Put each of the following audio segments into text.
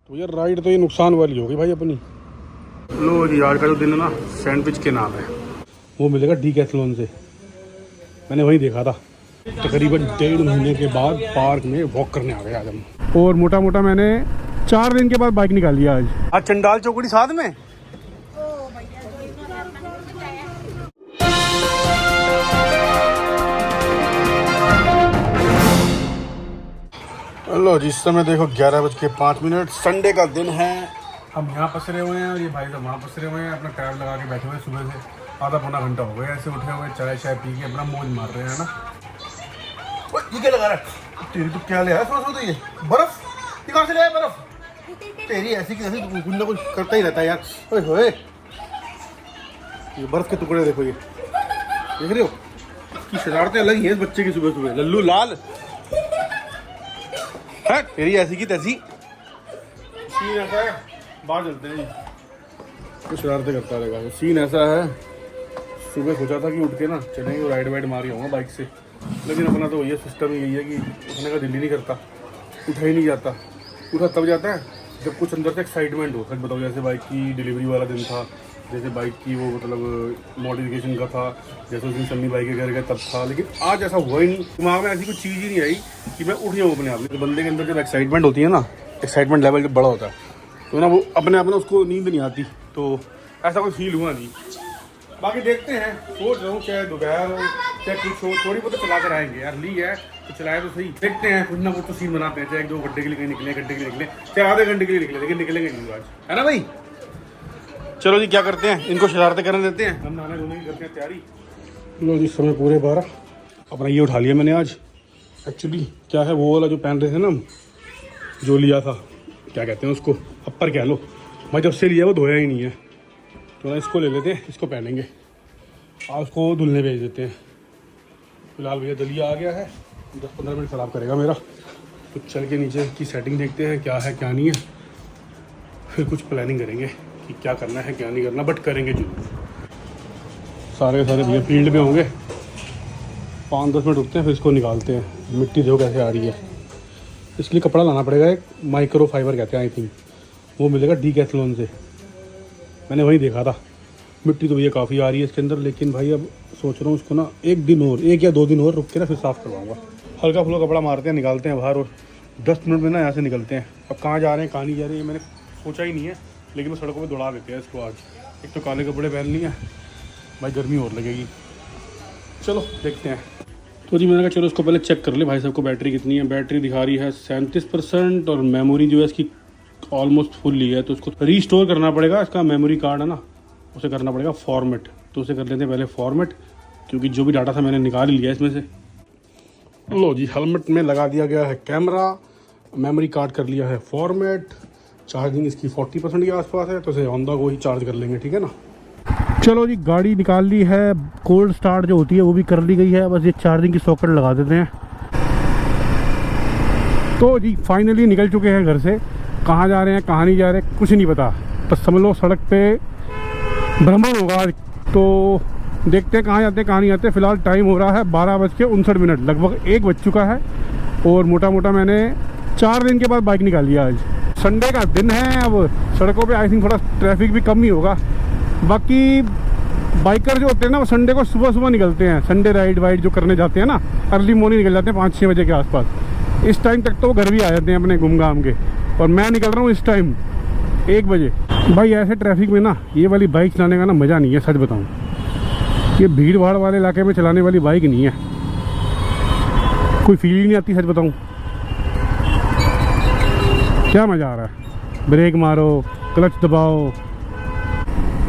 तो यार राइड तो ये नुकसान वाली होगी भाई अपनी। लो जी, आज का जो दिन है ना सैंडविच के नाम है, वो मिलेगा डीकैथलॉन से। मैंने वही देखा था। तकरीबन 1.5 महीने के बाद पार्क में वॉक करने आ गए आज हम। और मोटा मोटा मैंने 4 दिन के बाद बाइक निकाली है आज चंडाल चौकड़ी साथ में। लो जिस समय देखो 11:05। संडे का दिन है। हम यहाँ पसरे हुए हैं और ये भाई साहब वहाँ पसरे हुए हैं। अपना टायर लगा के बैठे हुए सुबह से, आधा पौना घंटा हो गया ऐसे उठे हुए, चाय चाय पी के अपना मौज मार रहे हैं ना। ये क्या लगा रहा है तेरी? तो क्या ले आया सोच ये बर्फ? ये कहाँ से ले आया बर्फ? तेरी ऐसी कैसी कुछ ना कुछ करता ही रहता है यार। ओए होए, ये बर्फ के टुकड़े देखो, ये देख रहे हो? इसकी शरारतें अलग ही हैं इस बच्चे की। सुबह सुबह लल्लू लाल है, तेरी ऐसी की तैसी। सीन ऐसा है, बाहर चलते हैं जी, शरारतें करता रहेगा। सीन ऐसा है, सुबह सोचा था कि उठ के ना चलेंगे, राइड वाइड मारी होगा बाइक से, लेकिन अपना तो ये सिस्टम यही है कि उठने का दिल ही नहीं करता, उठा ही नहीं जाता। उठा तब जाता है जब कुछ अंदर से एक्साइटमेंट हो। सच बताओ, जैसे बाइक की डिलीवरी वाला दिन था, जैसे बाइक की वो मतलब मॉडिफिकेशन का था, जैसे उस दिन सन्नी बाइक के घर गए तब था। लेकिन आज ऐसा हुआ ही नहीं, दिमाग में ऐसी कोई चीज़ ही नहीं आई कि मैं उठ जाऊँ अपने आप। तो बंदे के अंदर जब एक्साइटमेंट होती है ना, एक्साइटमेंट लेवल जब बड़ा होता है तो ना वो अपने आप ना उसको नींद नहीं आती। तो ऐसा कोई फील हुआ नहीं। बाकी देखते हैं, सोच रहा हूँ चाहे दोपहर हो चाहे कुछ हो, थोड़ी बहुत चला कर आएंगे यार। ली है तो चलाए तो सही। देखते हैं, कुछ ना कुछ तो सीन बनाते हैं, चाहे 1-2 घंटे के लिए कहीं निकले, घंटे के लिए निकले, चाहे आधे घंटे के लिए निकले, लेकिन निकलेंगे नहीं आज, है ना भाई? चलो जी, क्या करते हैं, इनको शरारतें करने देते हैं, हम नहाने धोने की करते हैं तैयारी। लो जी, समय पूरे 12। अपना ये उठा लिया मैंने आज। एक्चुअली क्या है, वो वाला जो पहन रहे थे ना, जो लिया था, क्या कहते हैं उसको, अपर कह लो, मैं जब से लिया वो धोया ही नहीं है, तो ना इसको ले लेते हैं, इसको पहनेंगे और उसको धुलने भेज देते हैं। फिलहाल भैया दलिया आ गया है, 10-15 मिनट ख़राब करेगा मेरा। तो चल के नीचे की सेटिंग देखते हैं क्या है क्या नहीं है, फिर कुछ प्लानिंग करेंगे कि क्या करना है क्या नहीं करना, बट करेंगे जरूर। सारे भैया फील्ड में होंगे। 5-10 मिनट रुकते हैं, फिर इसको निकालते हैं। मिट्टी देखो कैसे आ रही है। इसलिए कपड़ा लाना पड़ेगा, एक माइक्रो फाइबर कहते हैं आई थिंक, वो मिलेगा डीकैथलॉन से। मैंने वही देखा था। मिट्टी तो भैया काफ़ी आ रही है इसके अंदर, लेकिन भाई अब सोच रहा हूँ उसको ना 1 या 2 दिन और रुक के ना फिर साफ़ करवाऊँगा। हल्का फुल्का कपड़ा मारते हैं, निकालते हैं बाहर, और 10 मिनट में ना यहाँ से निकलते हैं। अब कहाँ जा रहे हैं कहाँ नहीं जा रहे हैं मैंने सोचा ही नहीं है, लेकिन वो सड़कों पे दौड़ा देते हैं इसको आज। एक तो काले कपड़े पहन लिए भाई, गर्मी और लगेगी। चलो देखते हैं। तो जी मैंने कहा चलो इसको पहले चेक कर ले भाई साहब को बैटरी कितनी है। बैटरी दिखा रही है 37% और मेमोरी जो है इसकी ऑलमोस्ट फुल ली है। तो उसको रीस्टोर करना पड़ेगा, इसका मेमोरी कार्ड है ना, उसे करना पड़ेगा फॉर्मेट। तो उसे कर लेते हैं पहले फॉर्मेट, क्योंकि जो भी डाटा था मैंने निकाल ही लिया इसमें से। लो जी, हेलमेट में लगा दिया गया है कैमरा, मेमोरी कार्ड कर लिया है फॉर्मेट, चार्जिंग इसकी 40% के आसपास है, तो इसे on the go he charge कर लेंगे, ठीक है ना। चलो जी, गाड़ी निकाल ली है, कोल्ड स्टार्ट जो होती है वो भी कर ली गई है, बस ये चार्जिंग की सॉकेट लगा देते हैं। तो जी फाइनली निकल चुके हैं घर से। कहाँ जा रहे हैं कहाँ नहीं जा रहे कुछ नहीं पता, बस समझ लो सड़क पे भ्रमण होगा। तो देखते हैं कहाँ जाते हैं कहाँ नहीं जाते। फिलहाल टाइम हो रहा है 12:59, लगभग 1 बज चुका है। और मोटा मोटा मैंने 4 दिन के बाद बाइक निकाली है आज। संडे का दिन है, अब सड़कों पे आई थिंक थोड़ा ट्रैफिक भी कम ही होगा। बाकी बाइकर जो होते हैं ना, वो संडे को सुबह सुबह निकलते हैं, संडे राइड वाइड जो करने जाते हैं ना, अर्ली मॉर्निंग निकल जाते हैं 5-6 बजे के आसपास। इस टाइम तक तो वो घर भी आ जाते हैं अपने घूम घाम के, और मैं निकल रहा हूँ इस टाइम 1 बजे। भाई ऐसे ट्रैफिक में ना ये वाली बाइक चलाने का ना मज़ा नहीं है, सच बताऊँ। ये भीड़ भाड़ वाले इलाके में चलाने वाली बाइक नहीं है, कोई फील ही नहीं आती, सच बताऊँ। क्या मज़ा आ रहा है, ब्रेक मारो, क्लच दबाओ,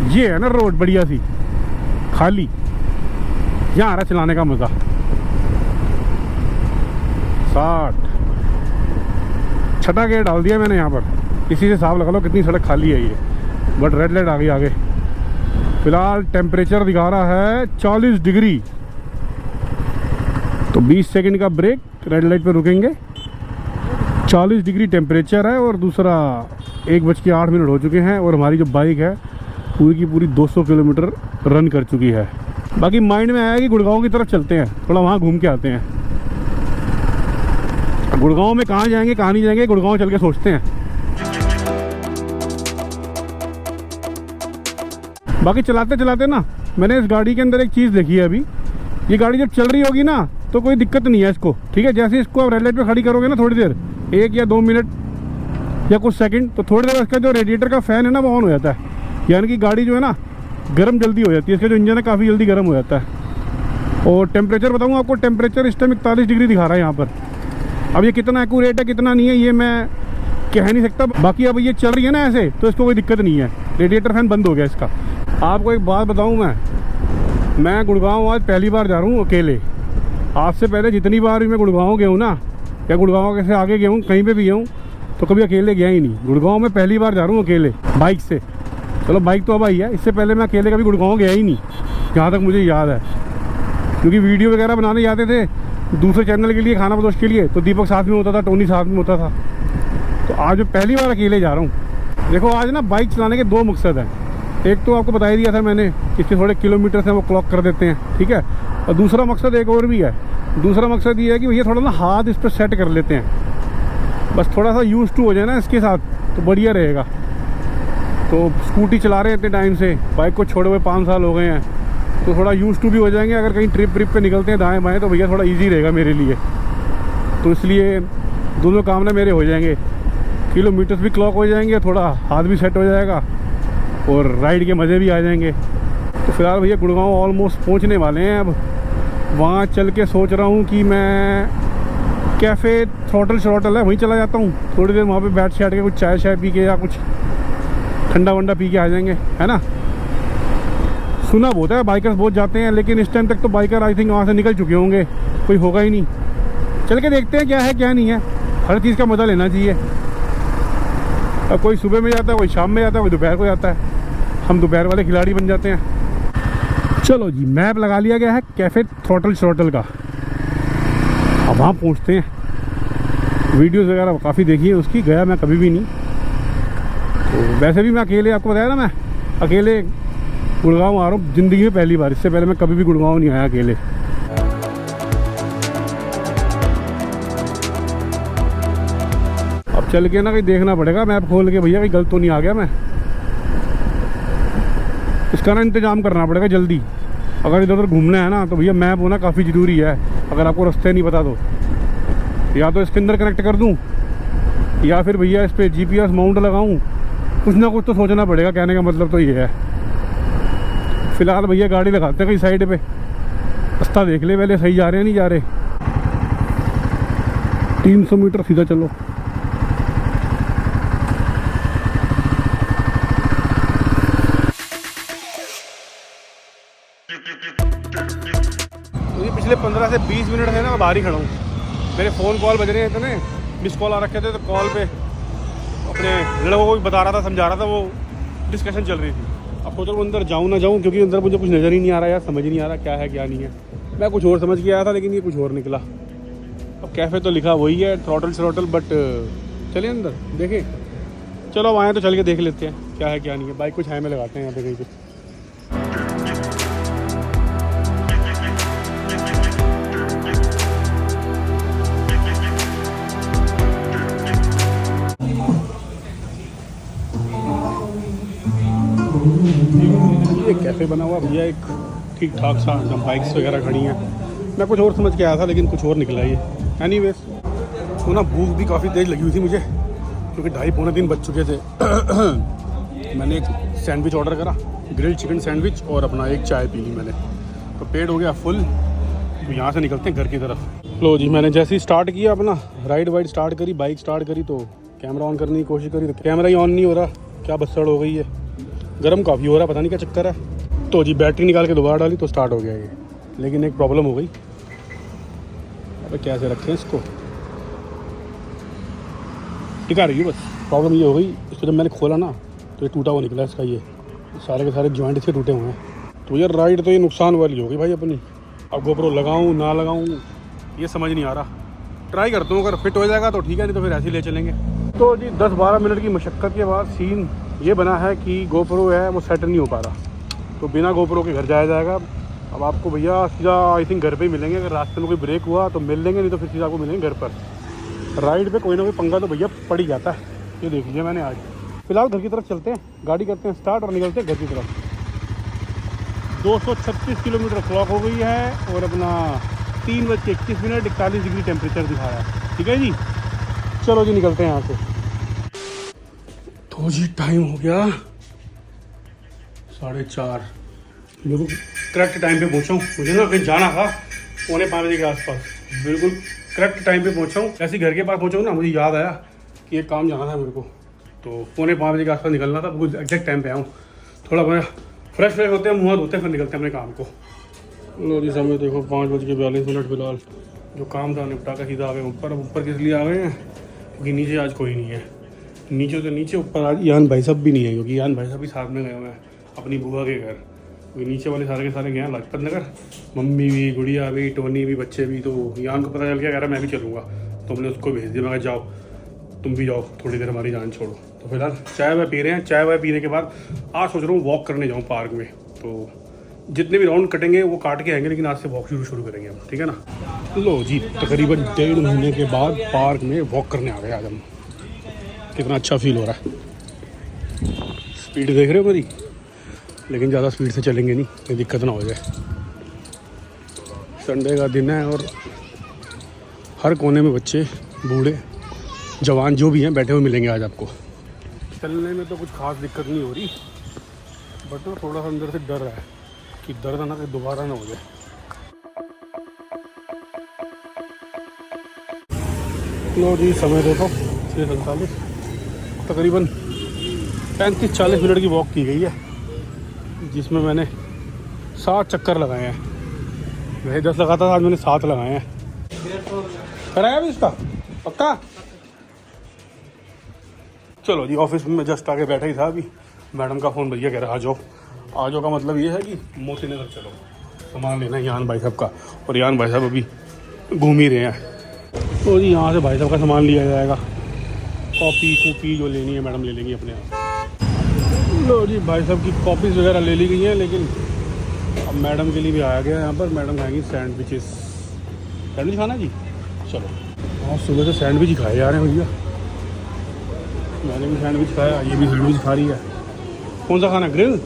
ये है ना रोड बढ़िया सी खाली, यहाँ आ रहा चलाने का मज़ा। 60 छठा गेयर डाल दिया मैंने यहाँ पर, इसी से साफ लगा लो कितनी सड़क खाली है ये। बट रेड लाइट आ गई आगे। फिलहाल टेम्परेचर दिखा रहा है 40 डिग्री, तो 20 सेकंड का ब्रेक, रेड लाइट पे रुकेंगे। 40 डिग्री टेम्परेचर है, और दूसरा 1:08 हो चुके हैं, और हमारी जो बाइक है पूरी की पूरी 200 किलोमीटर रन कर चुकी है। बाकी माइंड में आया कि गुड़गांव की तरफ चलते हैं, थोड़ा वहाँ घूम के आते हैं। गुड़गांव में कहाँ जाएंगे कहाँ नहीं जाएंगे, गुड़गांव चल के सोचते हैं। बाकी चलाते चलाते ना मैंने इस गाड़ी के अंदर एक चीज़ देखी है अभी, ये गाड़ी जब चल रही होगी ना तो कोई दिक्कत नहीं है इसको, ठीक है। जैसे इसको आप रेड लाइट पे खड़ी करोगे ना थोड़ी देर, 1 या 2 मिनट या कुछ सेकंड, तो थोड़ी देर इसका जो रेडिएटर का फ़ैन है ना वो ऑन हो जाता है, यानी कि गाड़ी जो है ना गर्म जल्दी हो जाती है, इसका जो इंजन है काफ़ी जल्दी गर्म हो जाता है। और टेम्परेचर बताऊँ आपको, टेम्परेचर इस टाइम 41 डिग्री दिखा रहा है यहाँ पर। अब ये कितना एक्यूरेट है कितना नहीं है ये मैं कह नहीं सकता। बाकी अब ये चल रही है ना ऐसे तो इसको कोई दिक्कत नहीं है, रेडिएटर फैन बंद हो गया इसका। आपको एक बात बताऊँ, मैं गुड़गांव आज पहली बार जा रहा हूँ अकेले। आज से पहले जितनी बार भी मैं गुड़गांव गया हूँ ना, या गुड़गांव से आगे गया हूँ, कहीं पे भी गया हूँ, तो कभी अकेले गया ही नहीं। गुड़गांव में पहली बार जा रहा हूँ अकेले बाइक से। चलो बाइक तो अब आई है, इससे पहले मैं अकेले कभी गुड़गांव गया ही नहीं जहाँ तक मुझे याद है, क्योंकि वीडियो वगैरह बनाने जाते थे दूसरे चैनल के लिए, खाना बदोश के लिए, तो दीपक साथ में होता था, टोनी साथ में होता था। तो आज मैं पहली बार अकेले जा रहा हूँ। देखो आज ना बाइक चलाने के 2 मकसद हैं। एक तो आपको बता ही दिया था मैंने, इसके थोड़े किलोमीटर हैं वो क्लॉक कर देते हैं, ठीक है। और दूसरा मकसद एक और भी है, दूसरा मकसद ये है कि भैया थोड़ा ना हाथ इस पर सेट कर लेते हैं, बस थोड़ा सा यूज़ टू हो जाए ना इसके साथ तो बढ़िया रहेगा। तो स्कूटी चला रहे हैं इतने टाइम से, बाइक को छोड़े हुए 5 साल हो गए हैं, तो थोड़ा यूज़ टू भी हो जाएंगे। अगर कहीं ट्रिप पे निकलते हैं दाएँ बाएँ तो भैया थोड़ा ईजी रहेगा मेरे लिए, तो इसलिए दोनों काम ना मेरे हो जाएंगे, किलोमीटर्स भी क्लॉक हो जाएंगे, थोड़ा हाथ भी सेट हो जाएगा और राइड के मज़े भी आ जाएंगे। तो फिलहाल भैया गुड़गांव ऑलमोस्ट पहुंचने वाले हैं। अब वहाँ चल के सोच रहा हूँ कि मैं कैफ़े थ्रॉटल श्रॉटल है वहीं चला जाता हूँ, थोड़ी देर वहाँ पे बैठ शैठ के कुछ चाय शाय पी के या कुछ ठंडा वंडा पी के आ जाएंगे, है ना। सुना बहुत है बाइकर्स बहुत जाते हैं, लेकिन इस टाइम तक तो बाइकर आई थिंक वहाँ से निकल चुके होंगे, कोई होगा ही नहीं। चल के देखते हैं क्या है क्या नहीं है, हर चीज़ का मज़ा लेना चाहिए। अब कोई सुबह में जाता है, कोई शाम में जाता है, कोई दोपहर को जाता है, हम दोपहर वाले खिलाड़ी बन जाते हैं। चलो जी, मैप लगा लिया गया है कैफ़े थ्रॉटल श्रॉटल का, अब वहाँ पहुँचते हैं। वीडियोज़ वगैरह काफ़ी देखी है उसकी, गया मैं कभी भी नहीं। तो वैसे भी मैं अकेले, आपको बताया ना मैं अकेले गुड़गांव आ रहा हूँ ज़िंदगी में पहली बार, इससे पहले मैं कभी भी गुड़गांव नहीं आया अकेले। अब चल के ना कहीं देखना पड़ेगा मैप खोल के, भैया कहीं गलत तो नहीं आ गया मैं, इसका ना इंतज़ाम करना पड़ेगा जल्दी। अगर इधर उधर घूमना है ना तो भैया मैप होना काफ़ी ज़रूरी है। अगर आपको रास्ते नहीं पता तो या तो इसके अंदर कनेक्ट कर दूँ या फिर भैया इस पर GPS माउंट लगाऊँ, कुछ ना कुछ तो सोचना पड़ेगा। कहने का मतलब तो ये है। फ़िलहाल भैया गाड़ी लगाते हैं कहीं साइड पे, रास्ता देख ले पहले सही जा रहे हैं नहीं जा रहे। 300 मीटर सीधा चलो। तो ये पिछले 15 से 20 मिनट से ना मैं बाहर ही खड़ा हूँ, मेरे फ़ोन कॉल बज रहे हैं इतने, मिस कॉल आ रखे थे, तो कॉल पे अपने लड़कों को भी बता रहा था, समझा रहा था, वो डिस्कशन चल रही थी। अब सोच रहा हूँ अंदर जाऊँ ना जाऊँ, क्योंकि अंदर मुझे कुछ नज़र ही नहीं आ रहा यार, समझ ही नहीं आ रहा क्या है क्या नहीं है। मैं कुछ और समझ के आया था लेकिन ये कुछ और निकला। अब कैफ़े तो लिखा वही है थ्रॉटल श्रॉटल, बट चलिए अंदर देखें। चलो अब आए तो चल के देख लेते हैं क्या है क्या नहीं है। बाइक को छाया में लगाते हैं यहाँ पे कहीं पे। ये कैफ़े बना हुआ भैया एक ठीक ठाक सा, जब बाइक्स वगैरह खड़ी हैं। मैं कुछ और समझ के आया था लेकिन कुछ और निकला ये। एनीवेज तो ना भूख भी काफ़ी तेज़ लगी हुई थी मुझे, क्योंकि 2:30-3 बज चुके थे। मैंने एक सैंडविच ऑर्डर करा, ग्रिल्ड चिकन सैंडविच, और अपना एक चाय पी ली मैंने, तो पेट हो गया फुल। तो यहाँ से निकलते हैं घर की तरफ। लो जी, मैंने जैसे ही स्टार्ट किया अपना राइड वाइड स्टार्ट करी, बाइक स्टार्ट करी, तो कैमरा ऑन करने की कोशिश करी तो कैमरा ही ऑन नहीं हो रहा। क्या बस्सड़ हो गई है, गर्म काफ़ी हो रहा है, पता नहीं क्या चक्कर है। तो जी बैटरी निकाल के दोबारा डाली तो स्टार्ट हो गया ये, लेकिन एक प्रॉब्लम हो गई। अबे कैसे रखें इसको, टिका रही है बस। प्रॉब्लम ये हो गई, इसको जब मैंने खोला ना तो ये टूटा हुआ निकला इसका, ये सारे के सारे जॉइंट इसके टूटे हुए हैं। तो यार राइड तो ये नुकसान वाली हो गई भाई अपनी। अब GoPro लगाऊँ ना लगाऊँ ये समझ नहीं आ रहा। ट्राई करता हूँ, अगर फिट हो जाएगा तो ठीक है, नहीं तो फिर ऐसे ही ले चलेंगे। तो जी 10-12 मिनट की मशक्क़त के बाद सीन ये बना है कि GoPro है वो सेट नहीं हो पा रहा, तो बिना GoPro के घर जाया जाएगा। अब आपको भैया सीधा आई थिंक घर पे ही मिलेंगे। अगर रास्ते में कोई ब्रेक हुआ तो मिल लेंगे, नहीं तो फिर सीधा आपको मिलेंगे घर पर। राइड पे कोई ना कोई पंगा तो भैया पड़ ही जाता है, ये देख लीजिए मैंने आज। फिलहाल घर की तरफ चलते हैं, गाड़ी करते हैं स्टार्ट और निकलते हैं घर की तरफ। 236 किलोमीटर क्लॉक हो गई है और अपना 3:21 41 डिग्री टेम्परेचर दिखा रहा है। ठीक है जी, चलो जी निकलते हैं यहाँ से। तो जी टाइम हो गया 4:30। बिल्कुल करेक्ट टाइम पे पहुँचा हूँ। मुझे ना कहीं जाना था 4:45 बजे के आसपास, बिल्कुल करेक्ट टाइम पे पहुँचा हूँ। ऐसे घर के पास पहुँचा हूँ ना, मुझे याद आया कि एक काम जाना था मेरे को, तो 4:45 बजे के आसपास निकलना था। बिल्कुल एग्जैक्ट टाइम पे आया हूँ। थोड़ा मैं फ्रेश होते हैं, मुँह धोते हैं, फिर निकलते हैं अपने काम को। लो जी समय देखो 5:42 फिलहाल। जो काम था निपटा कर सीधा आ गए ऊपर। अब ऊपर किस लिए आ गए हैं, क्योंकि नीचे आज कोई नहीं है। नीचे तो नीचे, ऊपर आज यान भाई साहब भी नहीं है, क्योंकि यान भाई साहब भी साथ में गए हुए हैं अपनी बुआ के घर। क्योंकि नीचे वाले सारे के सारे गए हैं लाजपत नगर। मम्मी भी, गुड़िया भी, टोनी भी, बच्चे भी। तो यान को पता चल गया, कह रहा मैं भी चलूँगा, तो हमने उसको भेज दिया। मैं कहा जाओ तुम भी जाओ, थोड़ी देर हमारी जान छोड़ो। तो फिलहाल चाय वाय पी रहे हैं। चाय वाय पीने के बाद आज सोच रहा हूँ वॉक करने जाऊँ पार्क में। तो जितने भी राउंड कटेंगे वो काट के आएंगे, लेकिन आज से वॉक शुरू करेंगे हम। ठीक है ना। लो जी तकरीबन 1.5 महीने के बाद पार्क में वॉक करने आ गए आज हम। कितना अच्छा फील हो रहा है। स्पीड देख रहे हो मेरी, लेकिन ज़्यादा स्पीड से चलेंगे नहीं, कोई दिक्कत ना हो जाए। संडे का दिन है और हर कोने में बच्चे, बूढ़े, जवान जो भी हैं बैठे हुए मिलेंगे आज आपको। चलने में तो कुछ खास दिक्कत नहीं हो रही, बट ना थोड़ा सा अंदर से डर रहा है कि दर्द ना कि दोबारा ना हो जाए। लो जी समय देखो 6:47, तकरीबन 35-40 मिनट की वॉक की गई है, जिसमें मैंने 7 चक्कर लगाए हैं। वही 10 लगाता था, आज मैंने 7 लगाए हैं। कराया भी इसका पक्का। चलो जी ऑफिस में जस्ट आके बैठा ही था अभी, मैडम का फ़ोन भैया कह रहा आ जाओ। आ जाओ का मतलब ये है कि मोती नगर चलो, सामान लेना है यान भाई साहब का। और यान भाई साहब अभी घूम ही रहे हैं। तो जी यहाँ से भाई साहब का सामान लिया जाएगा। कॉपी जो लेनी है मैडम ले लेंगी अपने आप। लो जी भाई साहब की कॉपीज़ वगैरह ले ली गई हैं, लेकिन अब मैडम के लिए भी आया गया यहाँ पर। मैडम खाएंगी सैंडविच खाना जी। चलो आज सुबह से सैंडविच ही खाए जा रहे हैं भैया। मैंने भी सैंडविच खाया, ये भी सैंडविच खा रही है। कौन सा खाना, ग्रिल?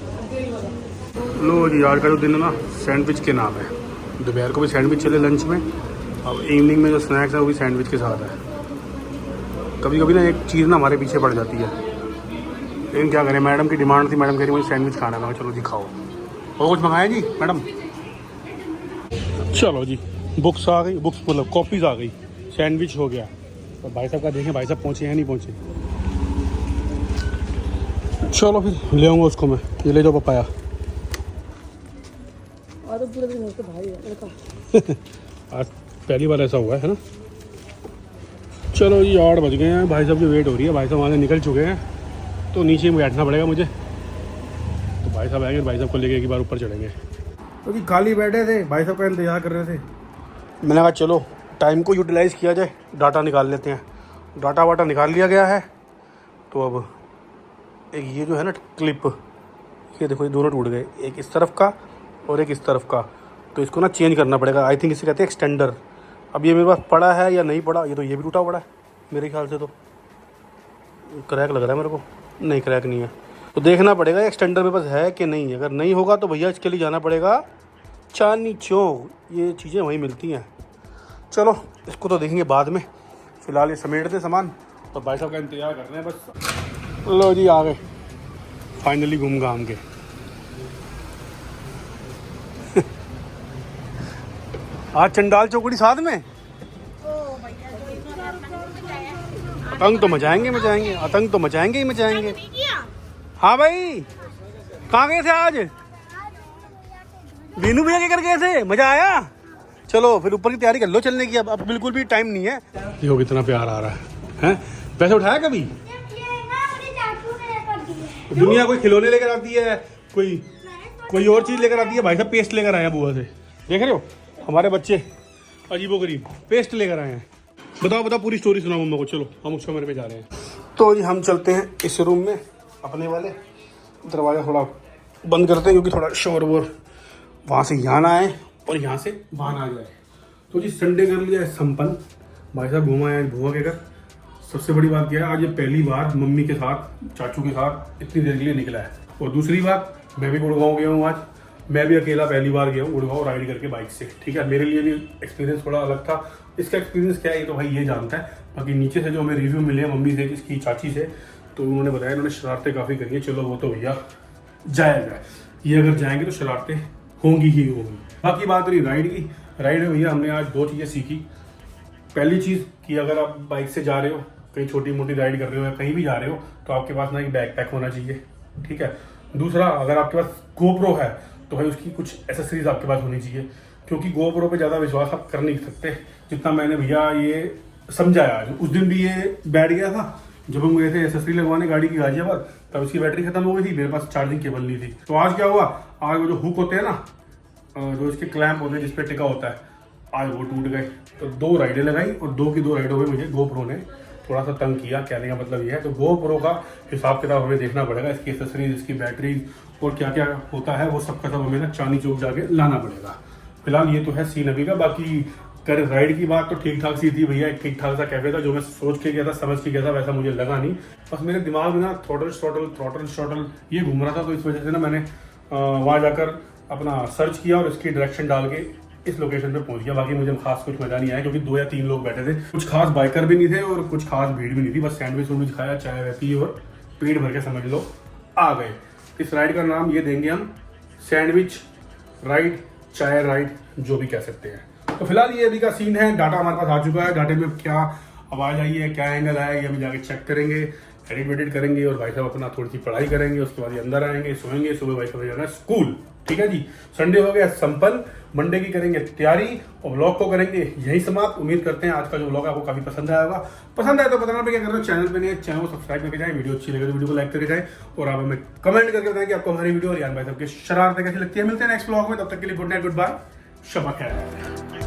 लो जी आज का जो दिन है ना सैंडविच के नाम है। दोपहर को भी सैंडविच चले लंच में, अब इवनिंग में जो स्नैक्स है वो भी सैंडविच के साथ है। कभी कभी ना एक चीज़ ना हमारे पीछे पड़ जाती है, लेकिन क्या करें, मैडम की डिमांड थी। मैडम कह रही मुझे सैंडविच खाना है। मैं चलो जी खाओ। और कुछ मंगाया जी मैडम? चलो जी बुक्स आ गई, बुक्स मतलब कॉपीज़ आ गई, सैंडविच हो गया। और भाई साहब का देखें, भाई साहब पहुँचे हैं नहीं पहुँचे। चलो फिर ले आऊँगा उसको मैं। ये ले जाओ पपाया। आज पहली बार ऐसा हुआ है ना। चलो जी 8 बज गए हैं, भाई साहब की वेट हो रही है। भाई साहब वहाँ से निकल चुके हैं, तो नीचे में बैठना पड़ेगा मुझे। तो भाई साहब आएंगे, भाई साहब को लेके एक बार ऊपर चढ़ेंगे। तो जी खाली बैठे थे, भाई साहब का इंतजार कर रहे थे। मैंने कहा चलो टाइम को यूटिलाइज़ किया जाए, डाटा निकाल लेते हैं। डाटा वाटा निकाल लिया गया है। तो अब एक ये जो है ना क्लिप, ये देखो ये दोनों टूट गए, एक इस तरफ का और एक इस तरफ का। तो इसको ना चेंज करना पड़ेगा। आई थिंक इसे कहते हैं एक्सटेंडर। अब ये मेरे पास पड़ा है या नहीं पड़ा, ये तो ये भी टूटा पड़ा है मेरे ख्याल से। तो क्रैक लग रहा है मेरे को। नहीं क्रैक नहीं है, तो देखना पड़ेगा एक्सटेंडर मेरे पास है कि नहीं। अगर नहीं होगा तो भैया इसके लिए जाना पड़ेगा चांदनी चौक। ये चीज़ें वहीं मिलती हैं। चलो इसको तो देखेंगे बाद में, फ़िलहाल ये समेटते सामान और भाई साहब का इंतज़ार कर रहे हैं बस। लो जी आ गए फाइनली घूम घाम के। आज चंडाल चौकड़ी साथ में। आतंक तो मचाएंगे आतंक तो मचाएंगे ही मचाएंगे। हाँ भाई कहाँ गए थे आज? वीनू भैया के घर गए थे, मजा आया? चलो फिर ऊपर की तैयारी कर लो चलने की। अब बिल्कुल भी टाइम नहीं है। देखो कितना प्यार आ रहा है। पैसे उठाया कभी? दुनिया कोई खिलौने लेकर आती है, कोई और चीज़ लेकर आती है। भाई साहब पेस्ट लेकर आए हैं बुआ से, देख रहे हो? हमारे बच्चे अजीबोगरीब पेस्ट लेकर आए हैं। बताओ पूरी स्टोरी सुनाओ मम्मा को। चलो हम उस कमरे पे जा रहे हैं। तो जी हम चलते हैं इस रूम में अपने वाले। दरवाज़ा थोड़ा बंद करते हैं, क्योंकि थोड़ा शोर वोर वहाँ से यहाँ ना आए और यहाँ से वहाँ ना आ जाए। तो जी संडे कर लिया है संपन्न। भाई साहब घूमा है बुआ के घर। सबसे बड़ी बात क्या है, आज ये पहली बार मम्मी के साथ, चाचू के साथ इतनी देर के लिए निकला है। और दूसरी बात, मैं भी गुड़गांव गया हूँ आज। मैं भी अकेला पहली बार गया हूँ गुड़गांव राइड करके बाइक से, ठीक है। मेरे लिए भी एक्सपीरियंस थोड़ा अलग था। इसका एक्सपीरियंस क्या है ये तो भाई ये जानता है। बाकी नीचे से जो हमें रिव्यू मिले हैं मम्मी से, इसकी चाची से, तो उन्होंने बताया इन्होंने शरारतें काफ़ी करी हैं। चलो वो तो भैया जाएगा, ये अगर जाएंगे तो शरारतें होंगी ही होंगी। बाकी बात रही राइड की, राइड में भैया हमने आज 2 चीज़ें सीखी। पहली चीज़ कि अगर आप बाइक से जा रहे हो, कहीं छोटी मोटी राइड कर रहे हो या कहीं भी जा रहे हो, तो आपके पास ना एक बैकपैक होना चाहिए, ठीक है। दूसरा, अगर आपके पास GoPro है तो भाई उसकी कुछ एसेसरीज आपके पास होनी चाहिए, क्योंकि GoPro पे ज़्यादा विश्वास आप कर नहीं सकते जितना मैंने भैया ये समझाया आज। उस दिन भी ये बैठ गया था जब हम गए थे एसेसरी लगवाने गाड़ी की गाजियाबाद, तब इसकी बैटरी खत्म हो गई थी, मेरे पास चार्जिंग केबल नहीं थी। तो आज क्या हुआ, आज वो जो हुक होते हैं ना, जो इसके क्लैंप होते हैं जिसपे टिका होता है, आज वो टूट गए। तो 2 राइडें लगाई और 2 की 2 राइडों में मुझे GoPro ने थोड़ा सा तंग किया। कहने का मतलब ये है, तो GoPro का हिसाब किताब हमें देखना पड़ेगा, इसकी एसेसरीज, इसकी बैटरी और क्या क्या होता है वो सब का सब हमें ना चांदनी चौक जाके लाना पड़ेगा। फिलहाल ये तो है सीन अभी का। बाकी कर राइड की बात तो ठीक ठाक सी थी भैया, एक ठीक ठाक सा कैफे था, जो मैं सोच के गया था, समझ के गया था, वैसा मुझे लगा नहीं। बस मेरे दिमाग में ना थ्रॉटल ये घूम रहा था, तो इस वजह से ना मैंने वहाँ जाकर अपना सर्च किया और इसकी डायरेक्शन डाल के इस लोकेशन पे पहुंच गया। बाकी मुझे खास कुछ मजा नहीं आया, क्योंकि 2 या 3 लोग बैठे थे, कुछ खास बाइकर भी नहीं थे और कुछ खास भीड़ भी नहीं थी। बस सैंडविच खाया, चाय रहती और पेट भर के समझ लो आ गए। इस राइड का नाम ये देंगे हम, सैंडविच राइड, चाय राइड, जो भी कह सकते हैं। तो फिलहाल ये अभी का सीन है। डाटा हमारे पास आ चुका है, डाटे में क्या आवाज़ आई है, क्या एंगल आया है, ये अभी जाके चेक करेंगे, एडिट करेंगे और भाई साहब अपना थोड़ी सी पढ़ाई करेंगे। उसके बाद ये अंदर आएंगे, सोएंगे, सुबह भाई साहब जाना स्कूल, ठीक है जी। संडे हो गया संपन्न, मंडे की करेंगे तैयारी और व्लॉग को करेंगे यही समाप्त। उम्मीद करते हैं आज का जो व्लॉग आपको काफी पसंद आया होगा। पसंद आया तो बताना क्या करना, चैनल पे नहीं, चैनल को सब्सक्राइब करके जाए, वीडियो अच्छी लगे तो वीडियो को लाइक करके जाए और आप हमें कमेंट करके बताएं कि आपको हमारी वीडियो और यार भाई साहब की शरारतें कैसी लगती है। मिलते हैं नेक्स्ट व्लॉग में, तब तक के लिए good night, good bye, Shaba खैर।